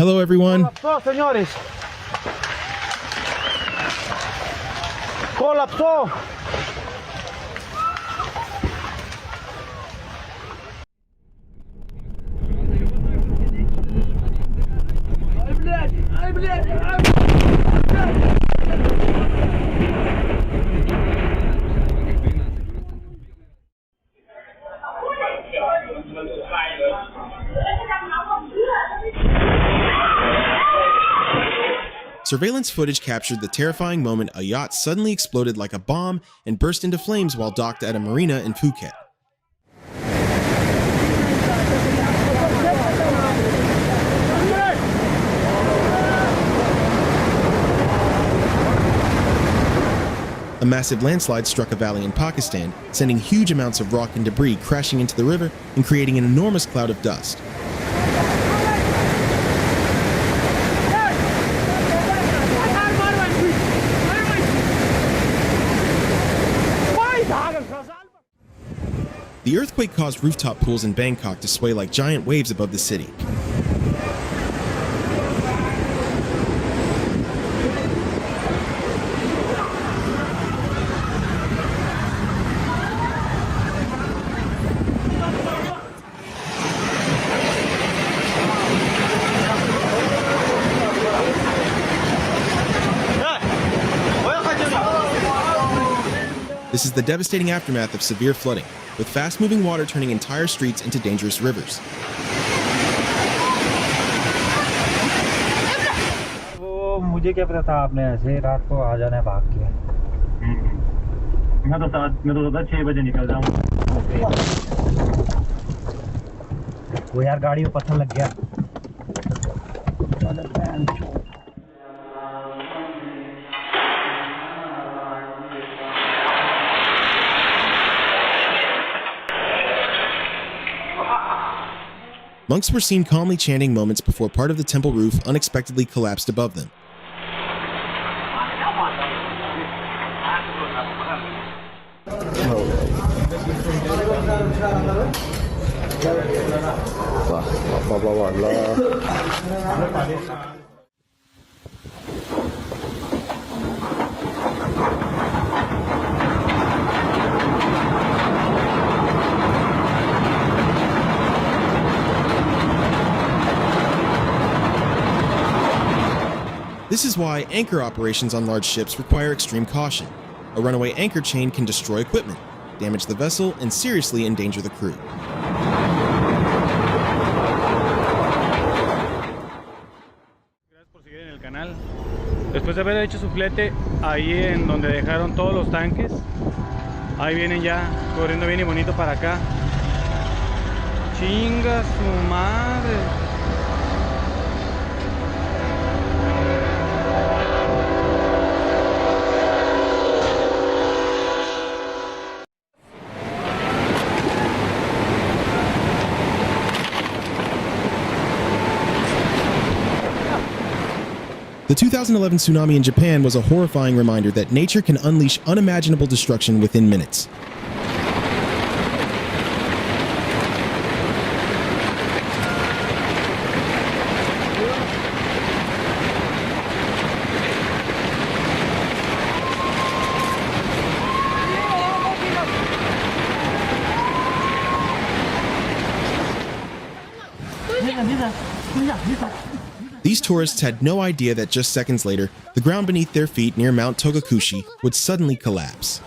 Hello, everyone. Colapsó, señores. Colapsó. Surveillance footage captured the terrifying moment a yacht suddenly exploded like a bomb and burst into flames while docked at a marina in Phuket. A massive landslide struck a valley in Pakistan, sending huge amounts of rock and debris crashing into the river and creating an enormous cloud of dust. The earthquake caused rooftop pools in Bangkok to sway like giant waves above the city. This is the devastating aftermath of severe flooding, with fast-moving water turning entire streets into dangerous rivers. वो मुझे क्या पता था आपने ऐसे रात को आ जाना है भाग के। मैं तो 6 बजे निकल जाऊंगा। वो यार गाड़ी में पत्थर लग गया। Monks were seen calmly chanting moments before part of the temple roof unexpectedly collapsed above them. This is why anchor operations on large ships require extreme caution. A runaway anchor chain can destroy equipment, damage the vessel, and seriously endanger the crew. Gracias por seguir en el canal. Después de haber hecho su flete ahí en donde dejaron todos los tanques, ahí vienen ya corriendo bien y bonito para acá. Chinga su madre. The 2011 tsunami in Japan was a horrifying reminder that nature can unleash unimaginable destruction within minutes. These tourists had no idea that just seconds later, the ground beneath their feet near Mount Togakushi would suddenly collapse.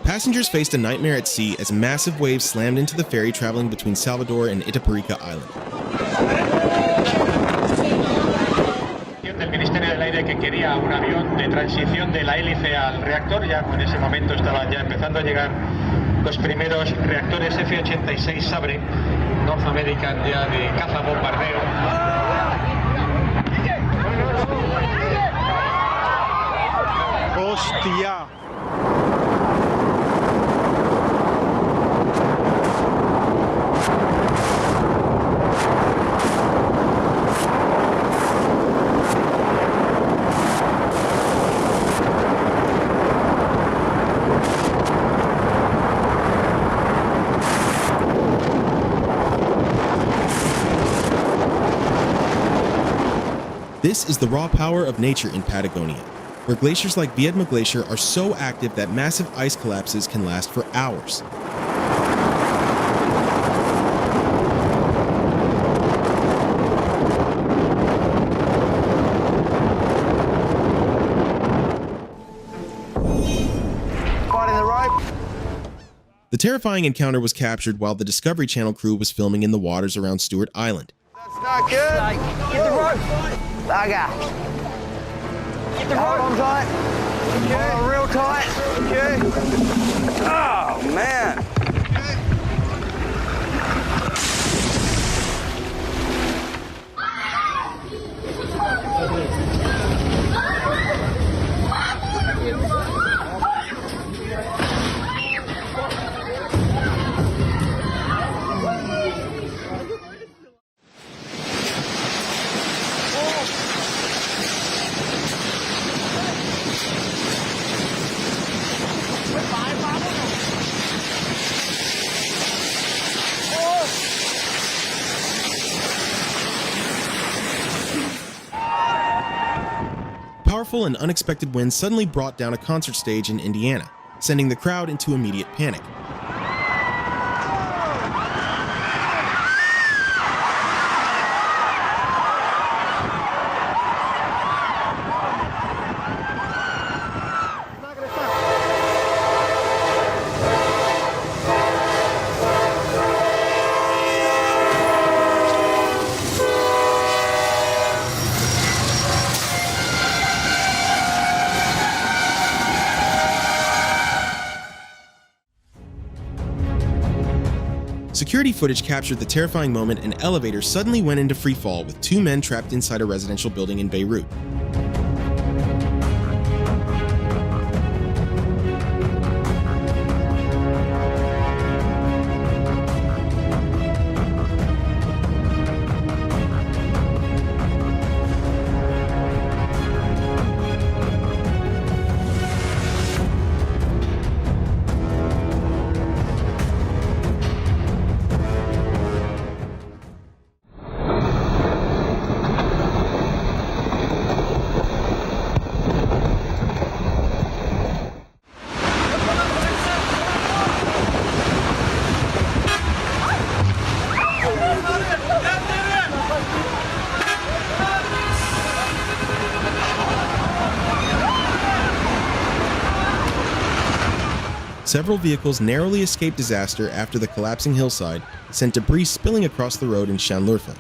Passengers faced a nightmare at sea as massive waves slammed into the ferry traveling between Salvador and Itaparica Island. Del Ministerio del Aire que quería un avión de transición de la hélice al reactor, ya en ese momento estaban ya empezando a llegar los primeros reactores F-86 Sabre, North American ya de caza bombardeo. Hostia. This is the raw power of nature in Patagonia, where glaciers like Viedma Glacier are so active that massive ice collapses can last for hours. The terrifying encounter was captured while the Discovery Channel crew was filming in the waters around Stewart Island. That's not good. Like, get the rope. Get the rope on tight. Okay. Oh, real tight. Okay. Oh, man. Powerful and unexpected winds suddenly brought down a concert stage in Indiana, sending the crowd into immediate panic. Security footage captured the terrifying moment an elevator suddenly went into free fall with two men trapped inside a residential building in Beirut. Several vehicles narrowly escaped disaster after the collapsing hillside sent debris spilling across the road in Şanlıurfa.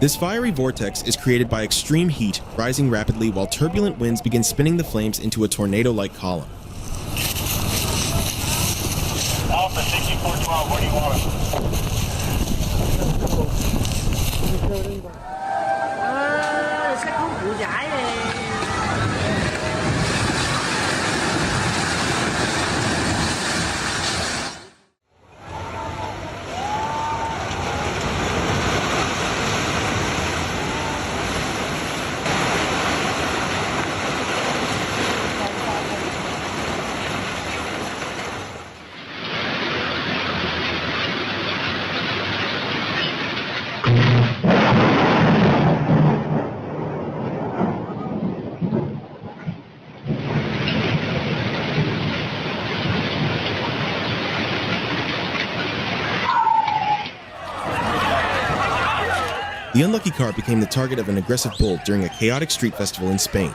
This fiery vortex is created by extreme heat rising rapidly while turbulent winds begin spinning the flames into a tornado-like column. Alpha 6412, where do you want The unlucky car became the target of an aggressive bull during a chaotic street festival in Spain.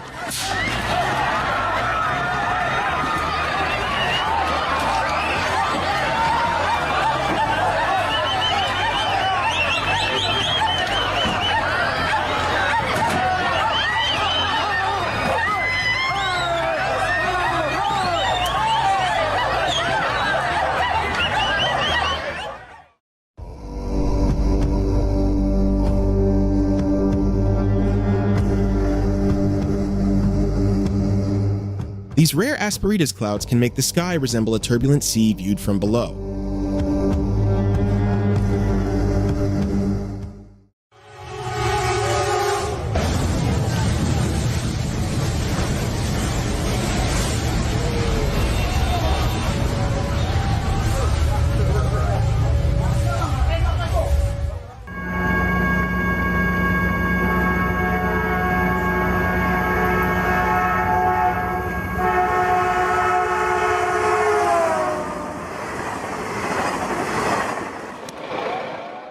These rare asperitas clouds can make the sky resemble a turbulent sea viewed from below.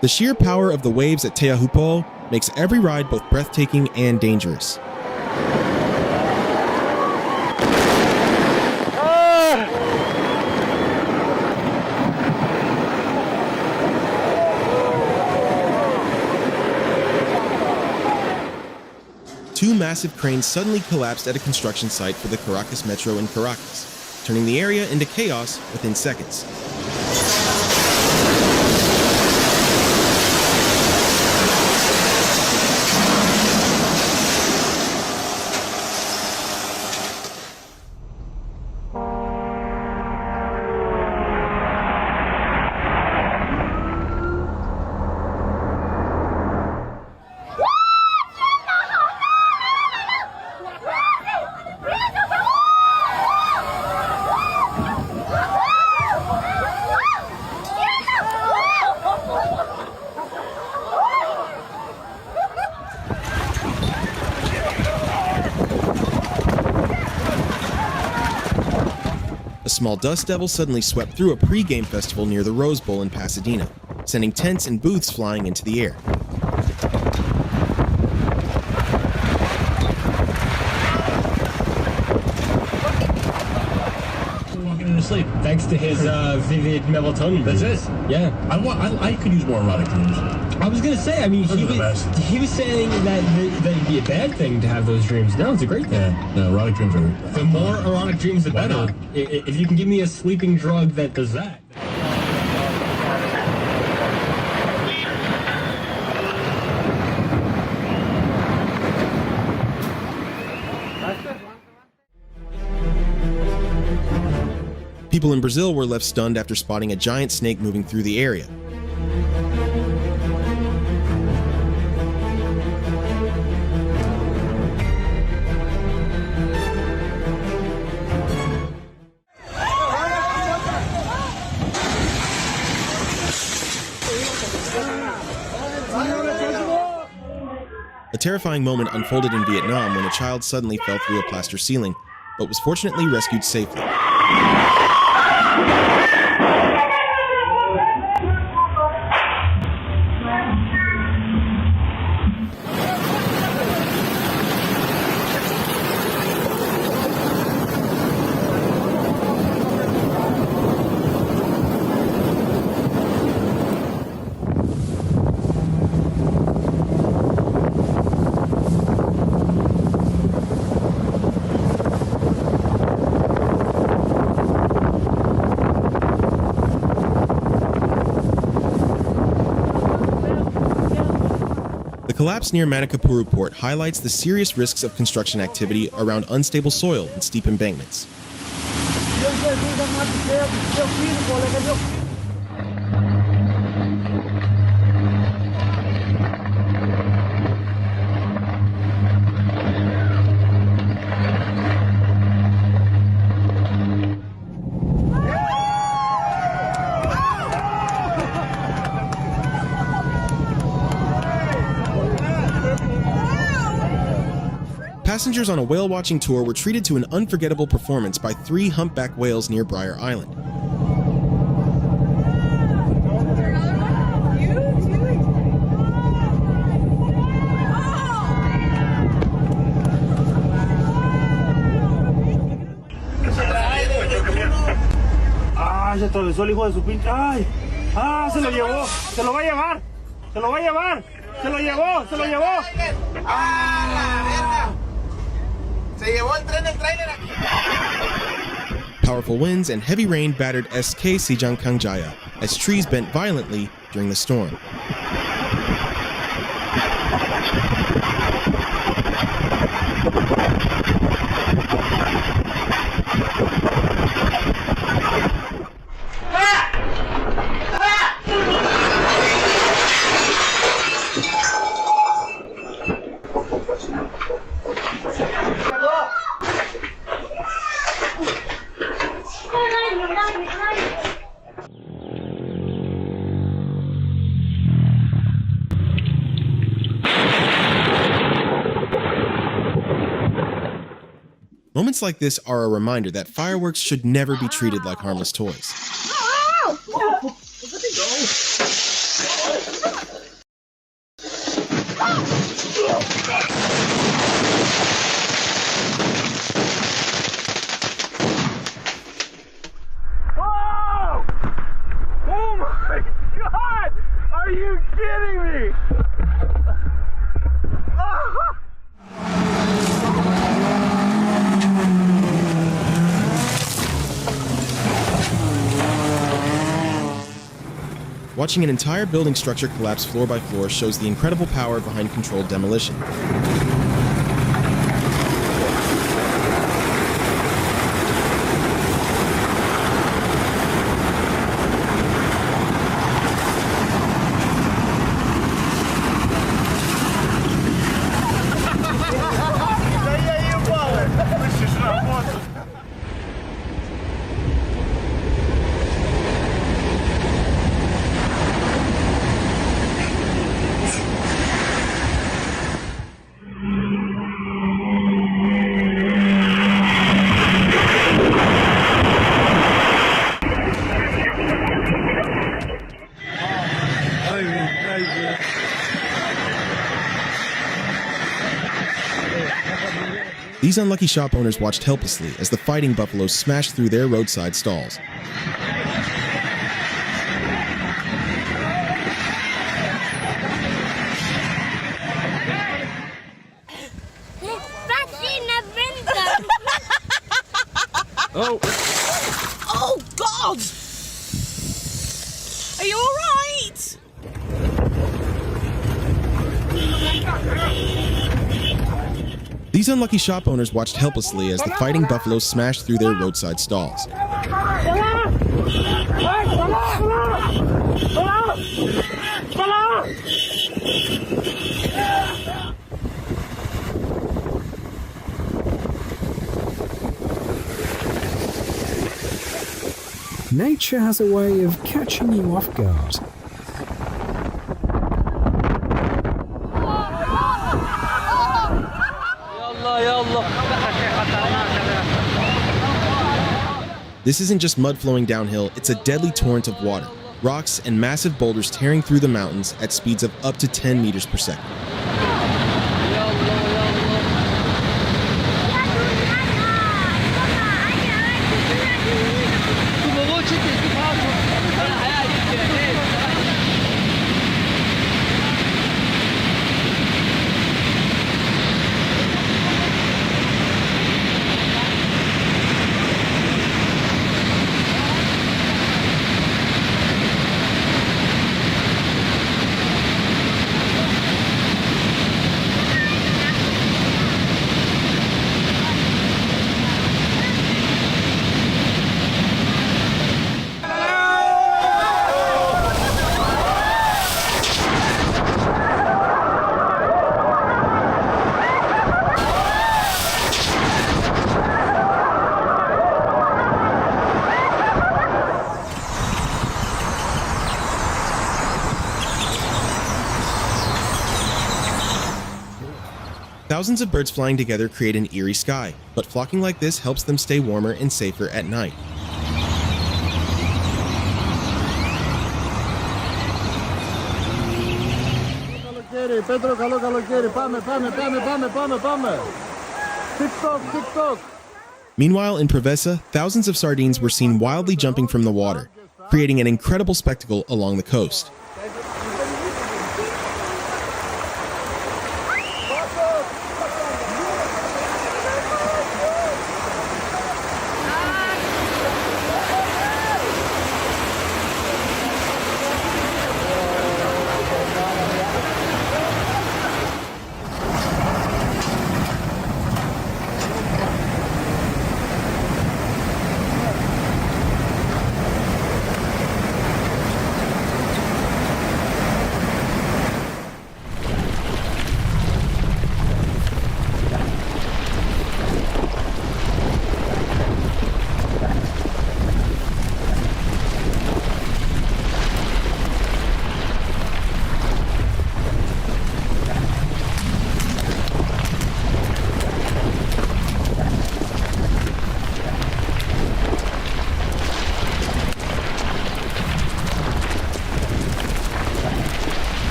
The sheer power of the waves at Teahupo'o makes every ride both breathtaking and dangerous. Two massive cranes suddenly collapsed at a construction site for the Caracas Metro in Caracas, turning the area into chaos within seconds. A small dust devil suddenly swept through a pre-game festival near the Rose Bowl in Pasadena, sending tents and booths flying into the air. Walking into sleep, thanks to his vivid melatonin. That's it. Yeah, I could use more erotic dreams. I was gonna say, I mean, he was saying that it'd be a bad thing to have those dreams. No, it's a great thing. Yeah, no, erotic dreams are. The more erotic dreams, the better. If you can give me a sleeping drug that does that. People in Brazil were left stunned after spotting a giant snake moving through the area. A terrifying moment unfolded in Vietnam when a child suddenly fell through a plaster ceiling, but was fortunately rescued safely. The collapse near Manacapuru Port highlights the serious risks of construction activity around unstable soil and steep embankments. Passengers on a whale-watching tour were treated to an unforgettable performance by 3 humpback whales near Briar Island. ¡Ah! Se atravesó el hijo de su pinche. ¡Ay! ¡Ah! Se lo llevó. Se lo va a llevar. Se lo va a llevar. Se lo llevó. Se lo llevó. ¡Ah! Se llevó el trailer aquí. Powerful winds and heavy rain battered SK Sijangkangjaya as trees bent violently during the storm. Moments like this are a reminder that fireworks should never be treated like harmless toys. Oh! Oh my God! Are you kidding me? Watching an entire building structure collapse floor by floor shows the incredible power behind controlled demolition. These unlucky shop owners watched helplessly as the fighting buffaloes smashed through their roadside stalls. Oh! Oh, God! Are you all right? These unlucky shop owners watched helplessly as the fighting buffaloes smashed through their roadside stalls. Nature has a way of catching you off guard. This isn't just mud flowing downhill, it's a deadly torrent of water, rocks and massive boulders tearing through the mountains at speeds of up to 10 meters per second. Thousands of birds flying together create an eerie sky, but flocking like this helps them stay warmer and safer at night. Meanwhile, in Preveza, thousands of sardines were seen wildly jumping from the water, creating an incredible spectacle along the coast.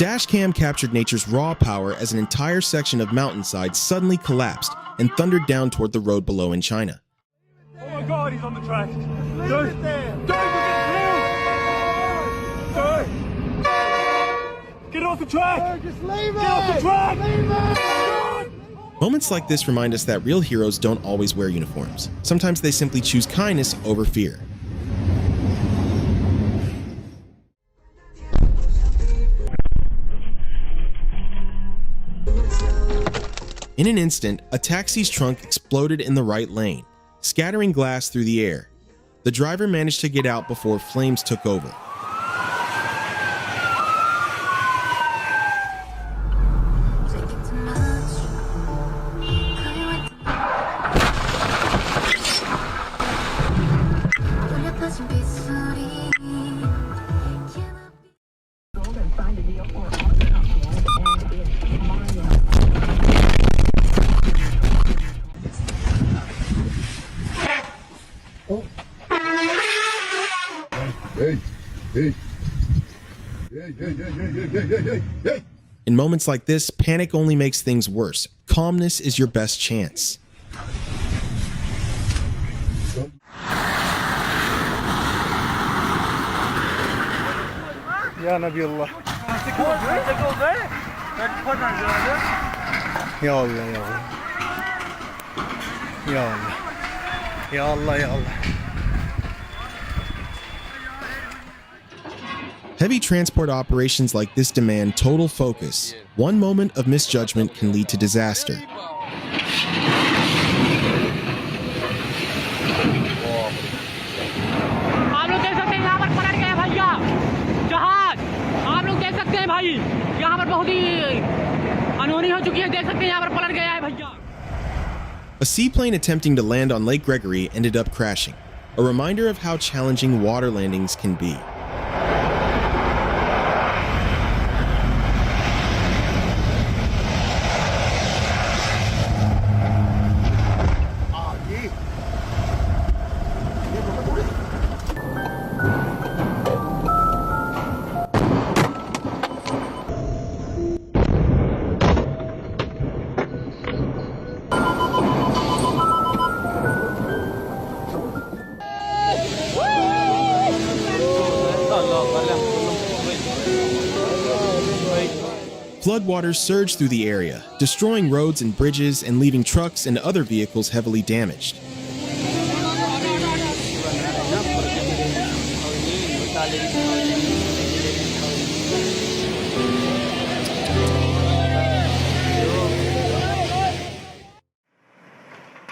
dash cam captured nature's raw power as an entire section of mountainside suddenly collapsed and thundered down toward the road below in China. Oh my God, he's on the track. Don't get off the track! Just leave it! Get off the track! Leave it! Moments like this remind us that real heroes don't always wear uniforms. Sometimes they simply choose kindness over fear. In an instant, a taxi's trunk exploded in the right lane, scattering glass through the air. The driver managed to get out before flames took over. In moments like this, panic only makes things worse. Calmness is your best chance. Ya Nabiullah. Ya Allah, ya Allah. Ya Allah. Ya Allah, ya Allah. Heavy transport operations like this demand total focus. One moment of misjudgment can lead to disaster. आप लोग देख सकते हैं यहाँ पर पलट गए भैया जहाज आप लोग देख सकते हैं भाई यहाँ पर बहुत ही अनहोनी हो चुकी है देख सकते हैं यहाँ पर पलट गया है भैया A seaplane attempting to land on Lake Gregory ended up crashing, a reminder of how challenging water landings can be. Floodwaters surged through the area, destroying roads and bridges and leaving trucks and other vehicles heavily damaged.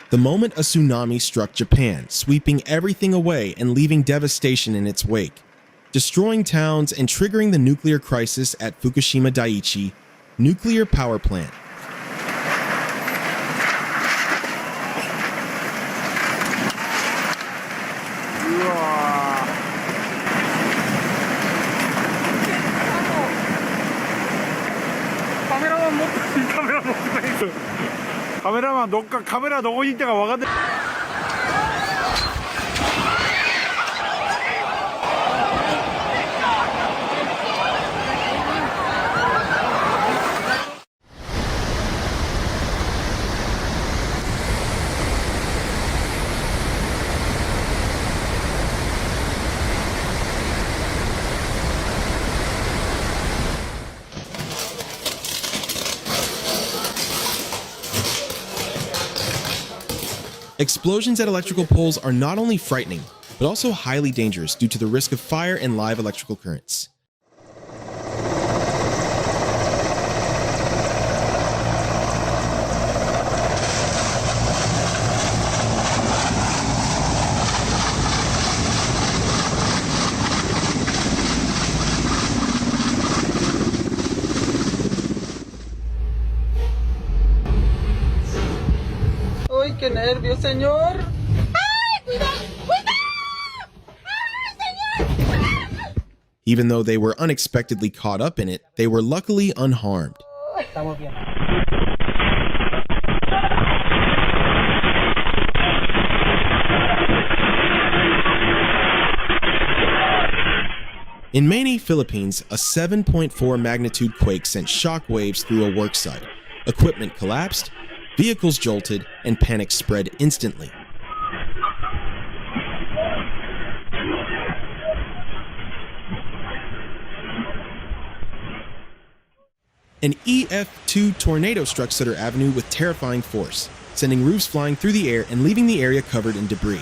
The moment a tsunami struck Japan, sweeping everything away and leaving devastation in its wake, destroying towns and triggering the nuclear crisis at Fukushima Daiichi nuclear power plant. 카메라만 카메라 놓고 있을 때가 와가지고 Explosions at electrical poles are not only frightening, but also highly dangerous due to the risk of fire and live electrical currents. ¡Ay, qué nervios, señor! ¡Ay, cuidado! ¡Cuidado! ¡Ay, señor! Even though they were unexpectedly caught up in it, they were luckily unharmed. Estamos bien. In Manay, Philippines, a 7.4 magnitude quake sent shockwaves through a worksite. Equipment collapsed, vehicles jolted, and panic spread instantly. An EF2 tornado struck Sutter Avenue with terrifying force, sending roofs flying through the air and leaving the area covered in debris.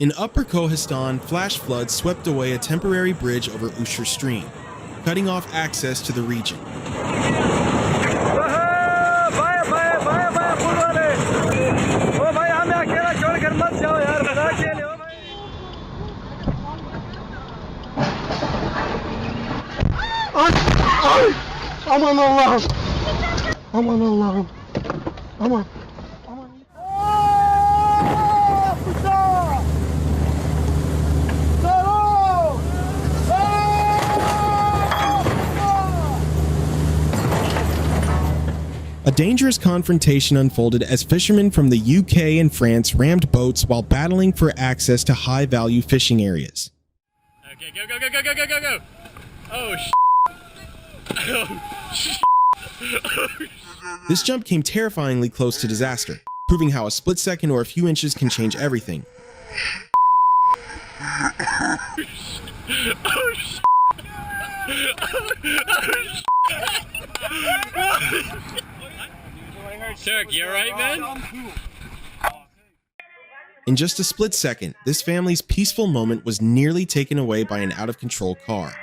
In Upper Kohistan, flash floods swept away a temporary bridge over Ushur Stream, cutting off access to the region. Aman Allah'ım. Aman Allah'ım. Aman. A dangerous confrontation unfolded as fishermen from the UK and France rammed boats while battling for access to high-value fishing areas. Okay, go, go, go, go, go, go, go, go! Oh, This jump came terrifyingly close to disaster, proving how a split second or a few inches can change everything. Turk, you alright, man? In just a split second, this family's peaceful moment was nearly taken away by an out-of-control car.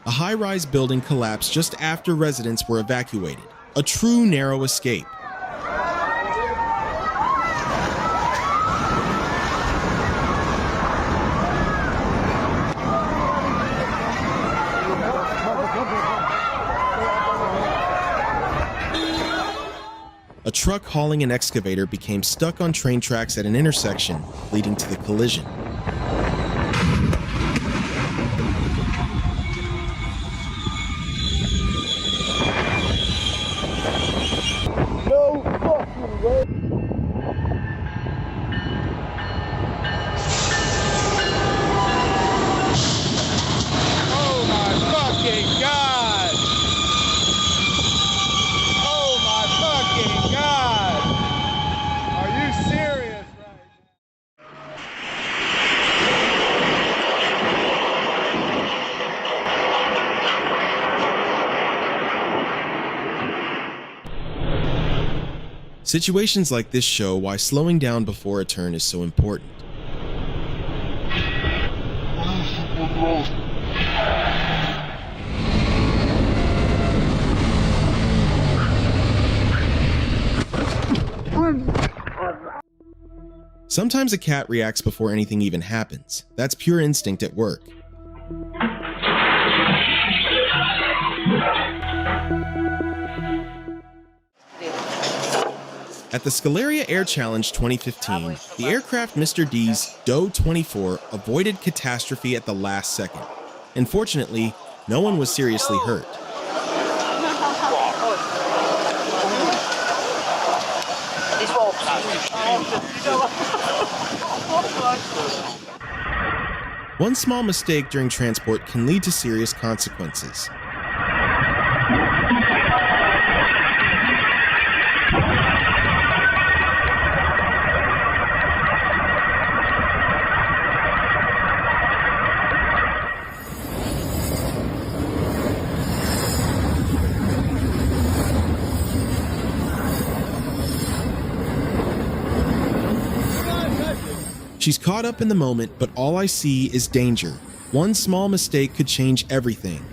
A high-rise building collapsed just after residents were evacuated. A true narrow escape. A truck hauling an excavator became stuck on train tracks at an intersection, leading to the collision. Situations like this show why slowing down before a turn is so important. Sometimes a cat reacts before anything even happens. That's pure instinct at work. At the Scalaria Air Challenge 2015, the aircraft Mr. D's DO-24 avoided catastrophe at the last second. Unfortunately, no one was seriously hurt. One small mistake during transport can lead to serious consequences. She's caught up in the moment, but all I see is danger. One small mistake could change everything.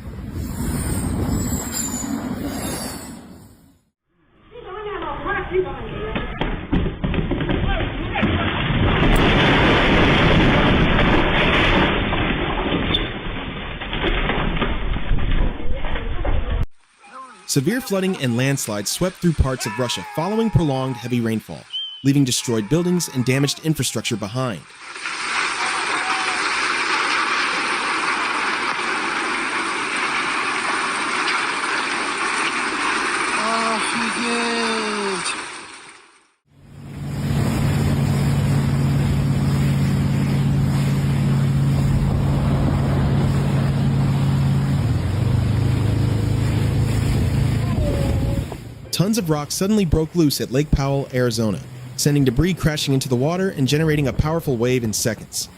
Severe flooding and landslides swept through parts of Russia following prolonged heavy rainfall, leaving destroyed buildings and damaged infrastructure behind. Tons of rock suddenly broke loose at Lake Powell, Arizona, sending debris crashing into the water and generating a powerful wave in seconds.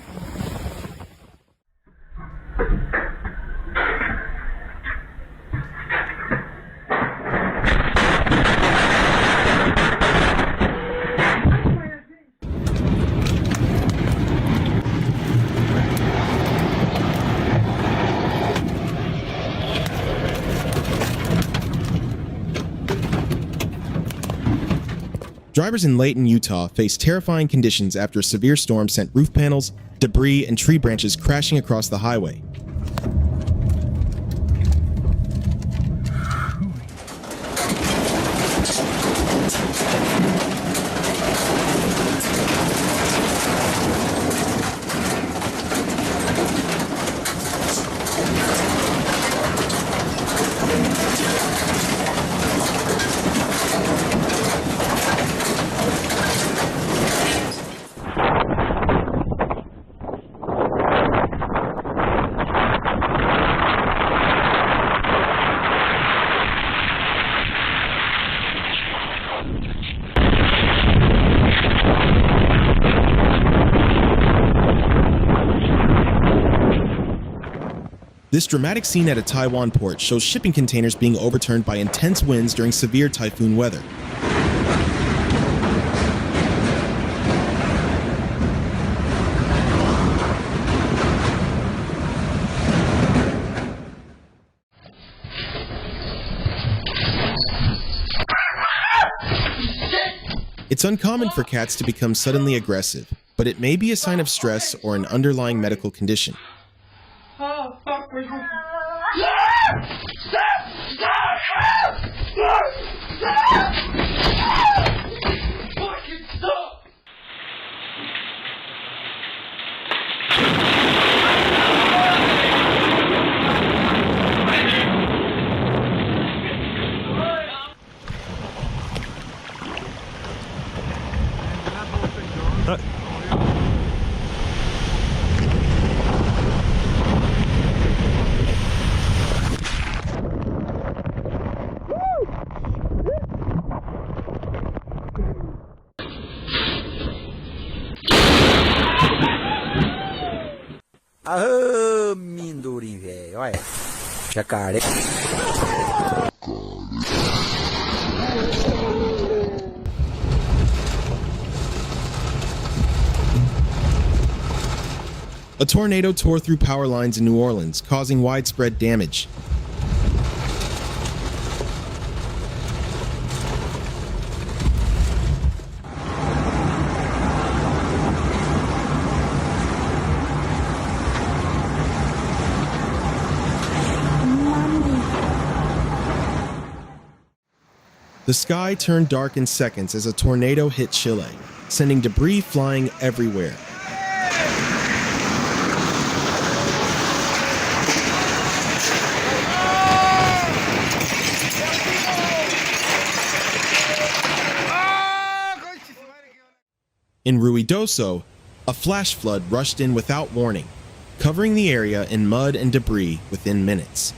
Drivers in Layton, Utah faced terrifying conditions after a severe storm sent roof panels, debris, and tree branches crashing across the highway. This dramatic scene at a Taiwan port shows shipping containers being overturned by intense winds during severe typhoon weather. It's uncommon for cats to become suddenly aggressive, but it may be a sign of stress or an underlying medical condition. Oh, fuck, where's my... Fucking stop! Ah, mindurim, velho. Olha. Jacaré. A tornado tore through power lines in New Orleans, causing widespread damage. The sky turned dark in seconds as a tornado hit Chile, sending debris flying everywhere. In Ruidoso, a flash flood rushed in without warning, covering the area in mud and debris within minutes.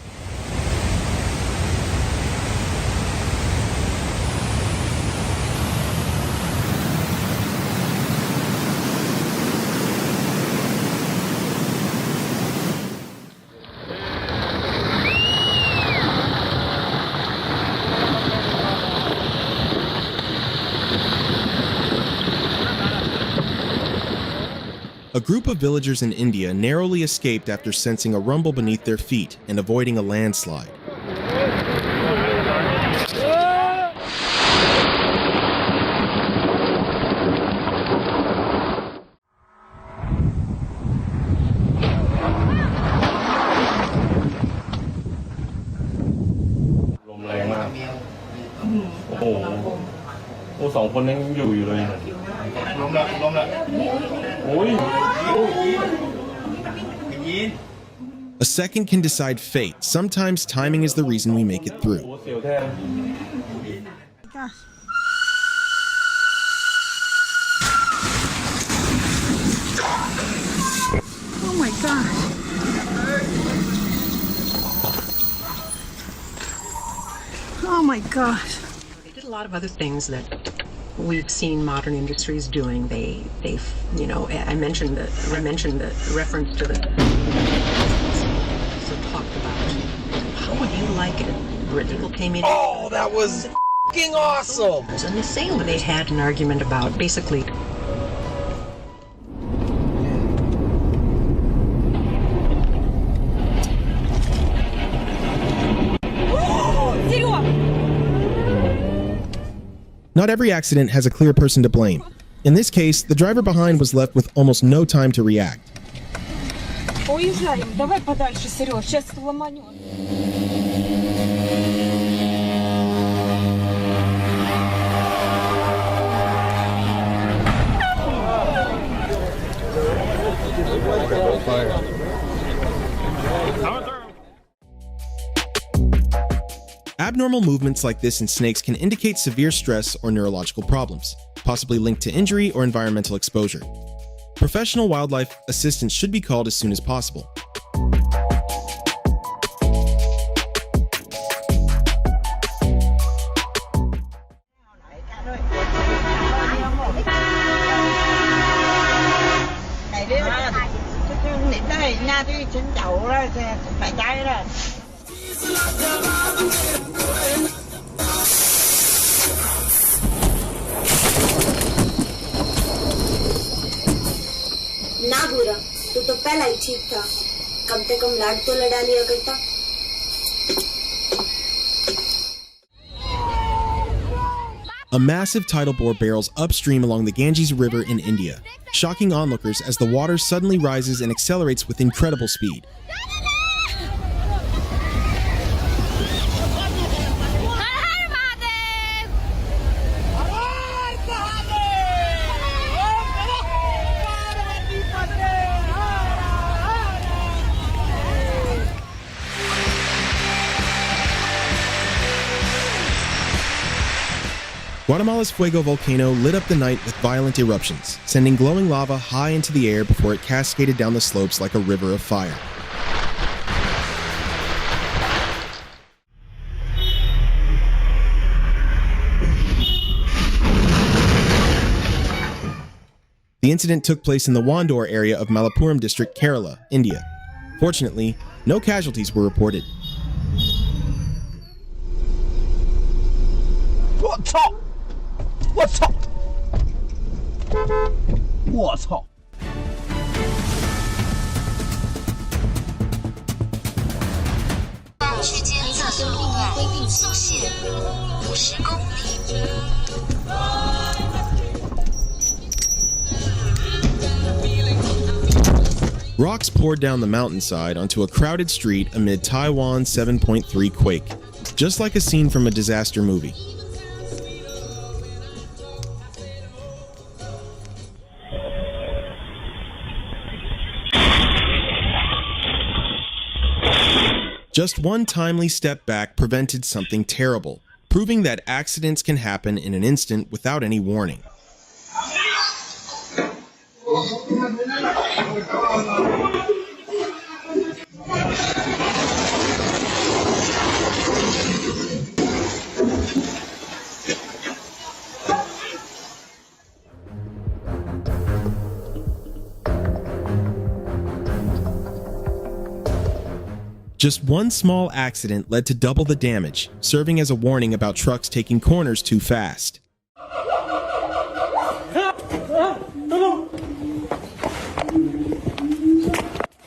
A group of villagers in India narrowly escaped after sensing a rumble beneath their feet and avoiding a landslide. A second can decide fate. Sometimes timing is the reason we make it through. Oh my God. Oh my God. They did a lot of other things that we've seen modern industries doing. They've you know, I mentioned the reference to the so talked about how would you like it where people came in. Oh, that was f***ing awesome! And the same, they had an argument about basically Not every accident has a clear person to blame. In this case, the driver behind was left with almost no time to react. Уезжаем. Давай подальше, Сереж. Сейчас ломанем. Abnormal movements like this in snakes can indicate severe stress or neurological problems, possibly linked to injury or environmental exposure. Professional wildlife assistance should be called as soon as possible. ना बुरा, तू तो पहला ही ठीक था। कम से कम लाड तो लड़ा लिया करता। A massive tidal bore barrels upstream along the Ganges River in India, shocking onlookers as the water suddenly rises and accelerates with incredible speed. Guatemala's Fuego volcano lit up the night with violent eruptions, sending glowing lava high into the air before it cascaded down the slopes like a river of fire. The incident took place in the Wandoor area of Malappuram district, Kerala, India. Fortunately, no casualties were reported. What's up? What's up? What's up? Rocks poured down the mountainside onto a crowded street amid Taiwan's 7.3 quake, just like a scene from a disaster movie. Just one timely step back prevented something terrible, proving that accidents can happen in an instant without any warning. Just one small accident led to double the damage, serving as a warning about trucks taking corners too fast.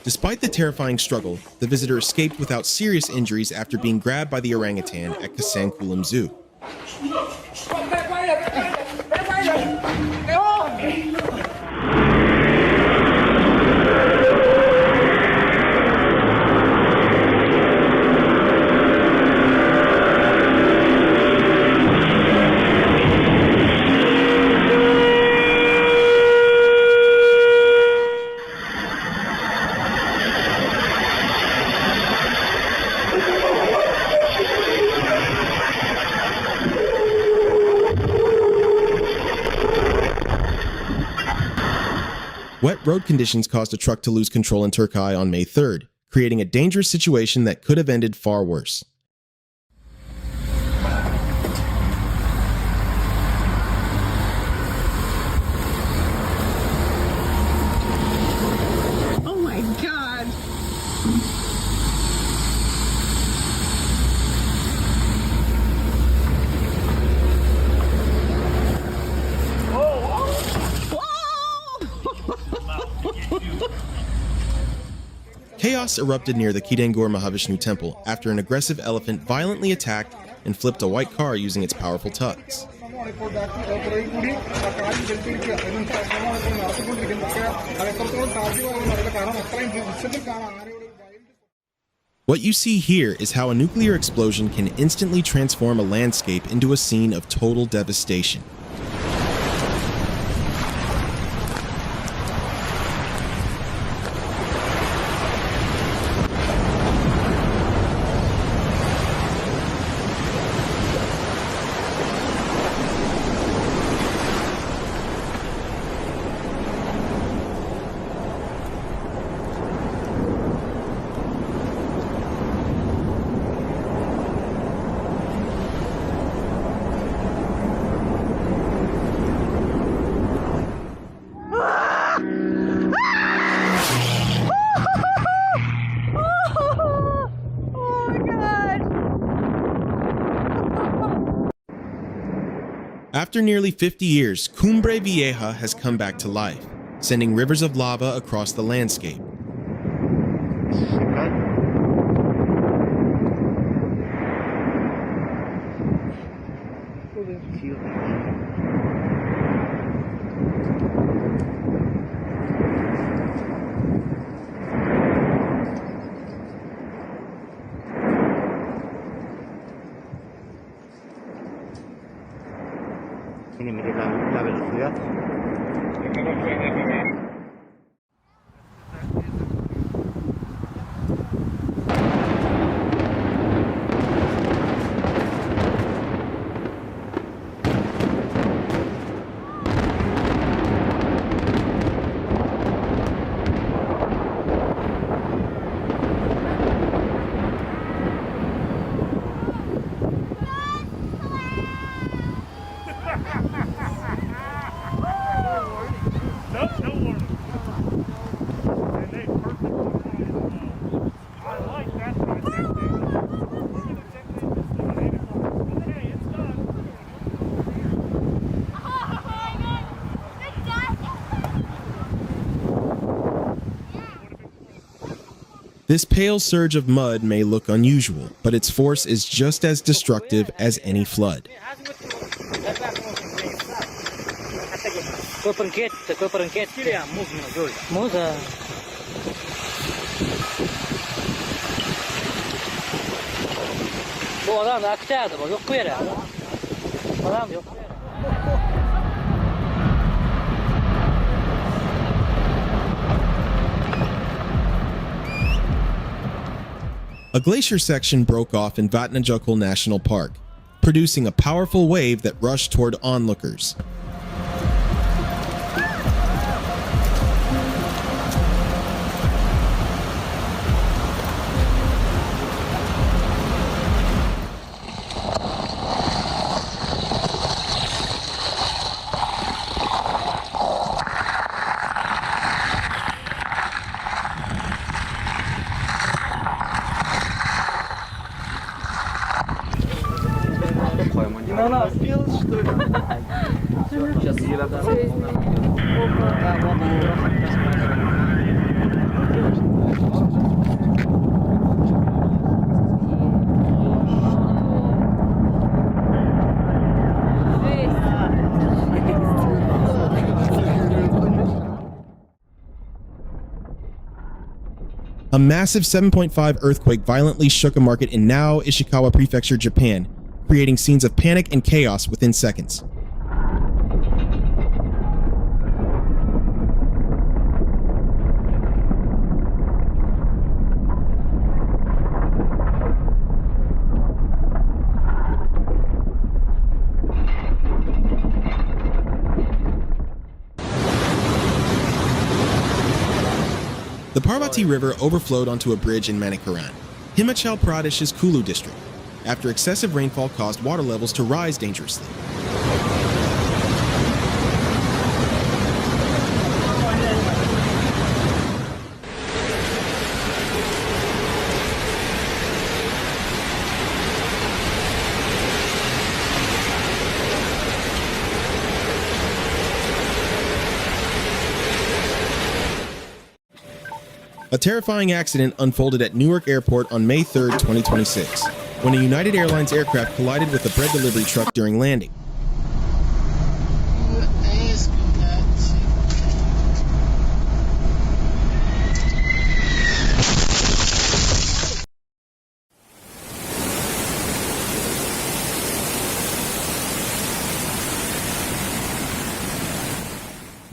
Despite the terrifying struggle, the visitor escaped without serious injuries after being grabbed by the orangutan at Kasankulam Zoo. Wet road conditions caused a truck to lose control in Turkey on May 3rd, creating a dangerous situation that could have ended far worse. Oh my God. Chaos erupted near the Kidengur Mahavishnu temple after an aggressive elephant violently attacked and flipped a white car using its powerful tugs. What you see here is how a nuclear explosion can instantly transform a landscape into a scene of total devastation. After nearly 50 years, Cumbre Vieja has come back to life, sending rivers of lava across the landscape. La velocidad. This pale surge of mud may look unusual, but its force is just as destructive as any flood. A glacier section broke off in Vatnajökull National Park, producing a powerful wave that rushed toward onlookers. A massive 7.5 earthquake violently shook a market in Nao, Ishikawa Prefecture, Japan, creating scenes of panic and chaos within seconds. The Parvati River overflowed onto a bridge in Manikaran, Himachal Pradesh's Kulu district, after excessive rainfall caused water levels to rise dangerously. A terrifying accident unfolded at Newark Airport on May 3, 2026, when a United Airlines aircraft collided with a bread delivery truck during landing.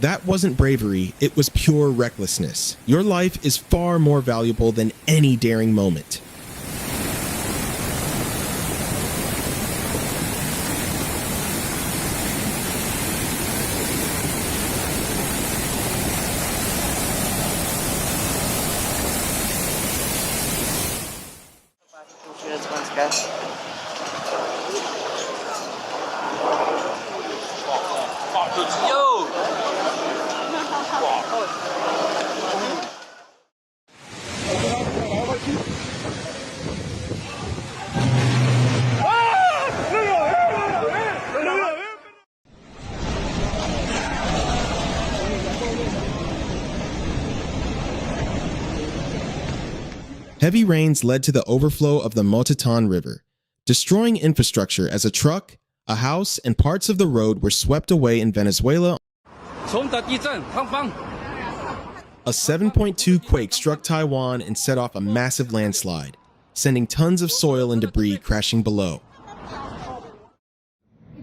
That wasn't bravery, it was pure recklessness. Your life is far more valuable than any daring moment. Heavy rains led to the overflow of the Motitan River, destroying infrastructure as a truck, a house, and parts of the road were swept away in Venezuela. A 7.2 quake struck Taiwan and set off a massive landslide, sending tons of soil and debris crashing below.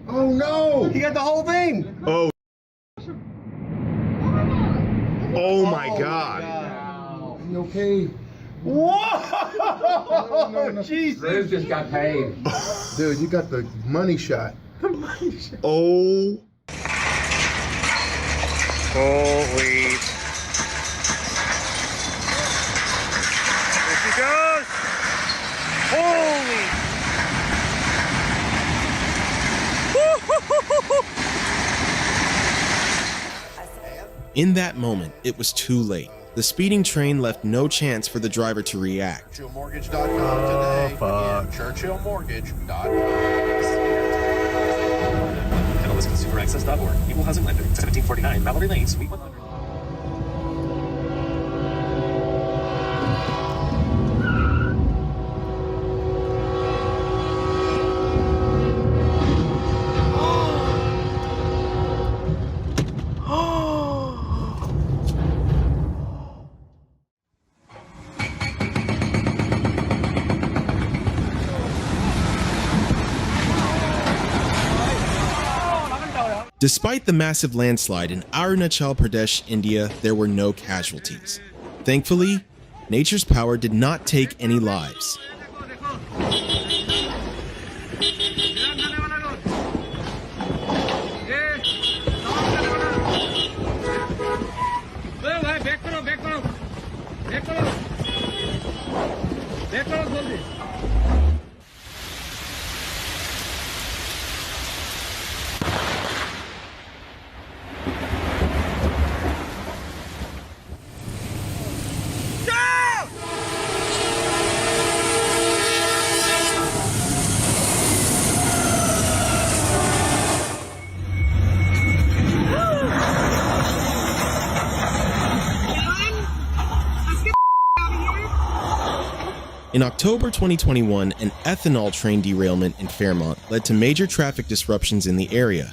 Oh no! He got the whole thing! Oh. Oh my God. You okay? Whoa! Jesus! Bruce just got paid. Dude, you got the money shot. The money shot. Oh. Holy. There she goes. Holy. In that moment, it was too late. The speeding train left no chance for the driver to react. ChurchillMortgage.com today. ChurchillMortgage.com. ConsumerAccess.org. Equal housing lender. 1749 Mallory Lane, Suite 100. Despite the massive landslide in Arunachal Pradesh, India, there were no casualties. Thankfully, nature's power did not take any lives. In October 2021, an ethanol train derailment in Fairmont led to major traffic disruptions in the area.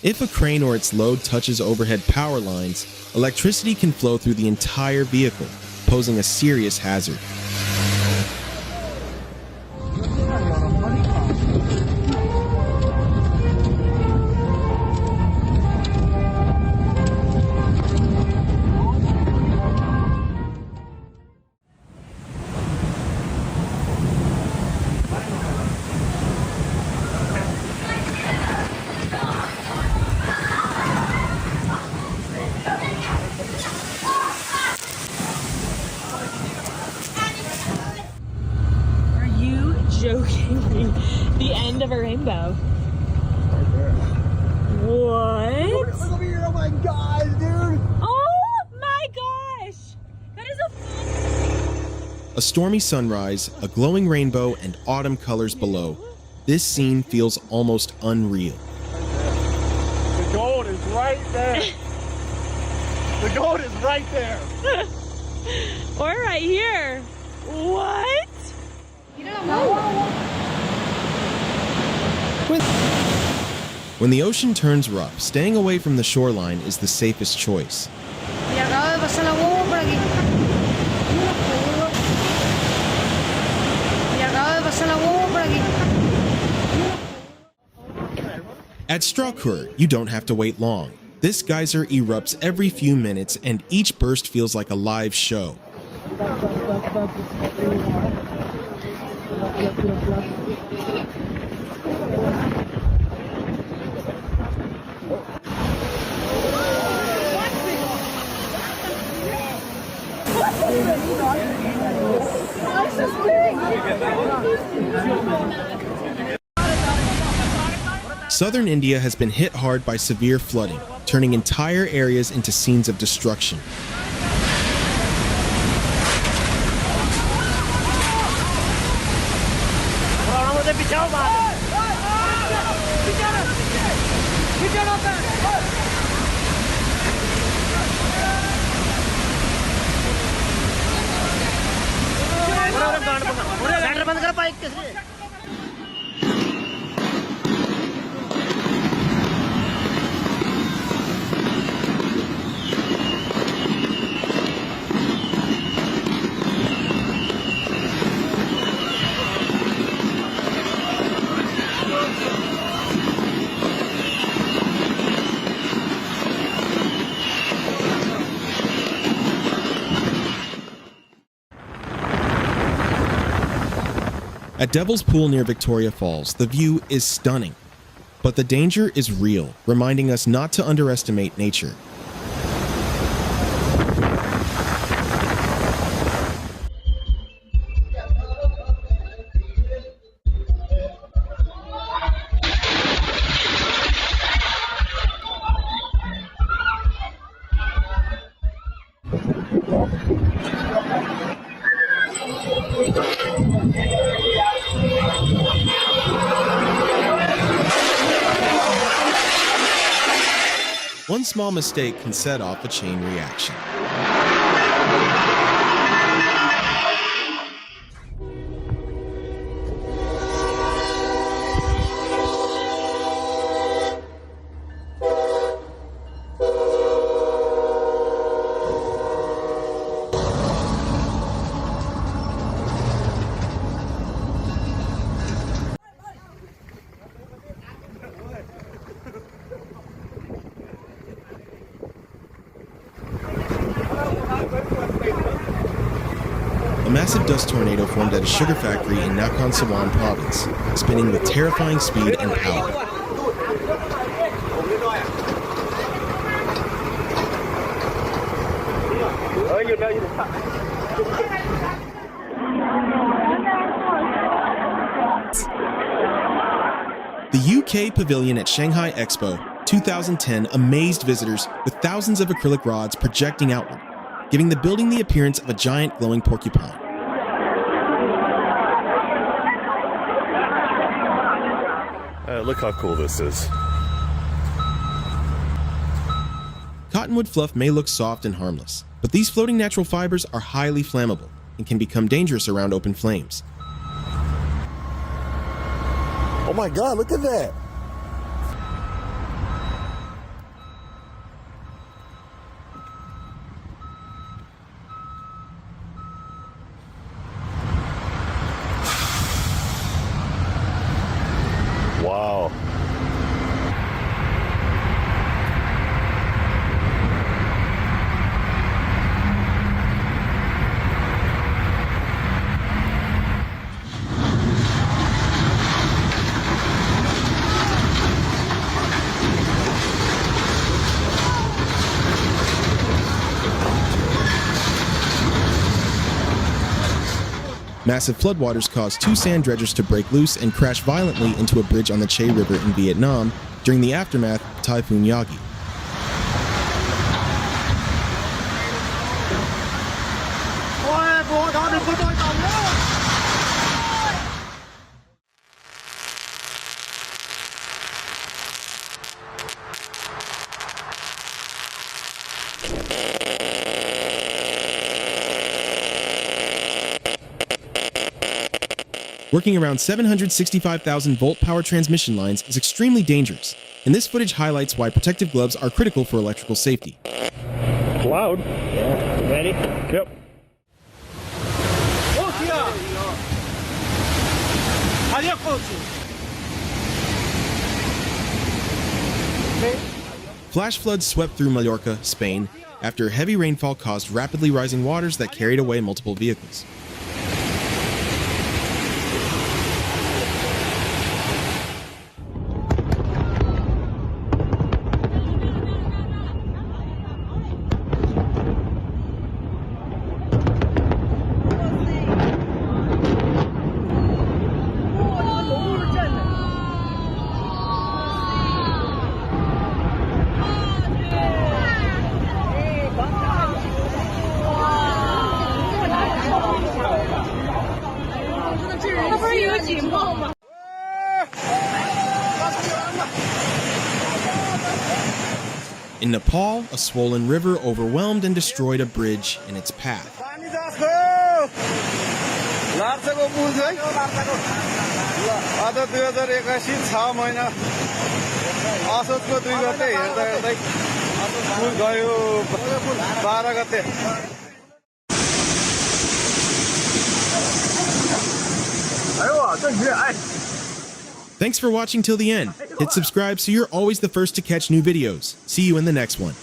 If a crane or its load touches overhead power lines, electricity can flow through the entire vehicle, posing a serious hazard. Joking me. The end of a rainbow. What? Look over here, oh my god, dude! Oh my gosh! That is A stormy sunrise, a glowing rainbow, and autumn colors below. This scene feels almost unreal. The gold is right there. The gold is right there. Or right here. What? When the ocean turns rough, staying away from the shoreline is the safest choice. At SURESH, you don't have to wait long. This geyser erupts every few minutes, and each burst feels like a live show. Southern India has been hit hard by severe flooding, turning entire areas into scenes of destruction. At Devil's Pool near Victoria Falls, the view is stunning, but the danger is real, reminding us not to underestimate nature. One small mistake can set off a chain reaction. massive dust tornado formed at a sugar factory in Nakhon Sawan province, spinning with terrifying speed and power. The UK Pavilion at Shanghai Expo 2010 amazed visitors with thousands of acrylic rods projecting outward, giving the building the appearance of a giant glowing porcupine. Look how cool this is. Cottonwood fluff may look soft and harmless, but these floating natural fibers are highly flammable and can become dangerous around open flames. Oh my God, look at that. Wow. Massive floodwaters caused 2 sand dredgers to break loose and crash violently into a bridge on the Che River in Vietnam during the aftermath of Typhoon Yagi. Working around 765,000 volt power transmission lines is extremely dangerous, and this footage highlights why protective gloves are critical for electrical safety. Loud. Yeah. Ready? Yep. Flash floods swept through Mallorca, Spain, after heavy rainfall caused rapidly rising waters that carried away multiple vehicles. In Nepal, a swollen river overwhelmed and destroyed a bridge in its path. Thanks for watching till the end. Hit subscribe so you're always the first to catch new videos. See you in the next one.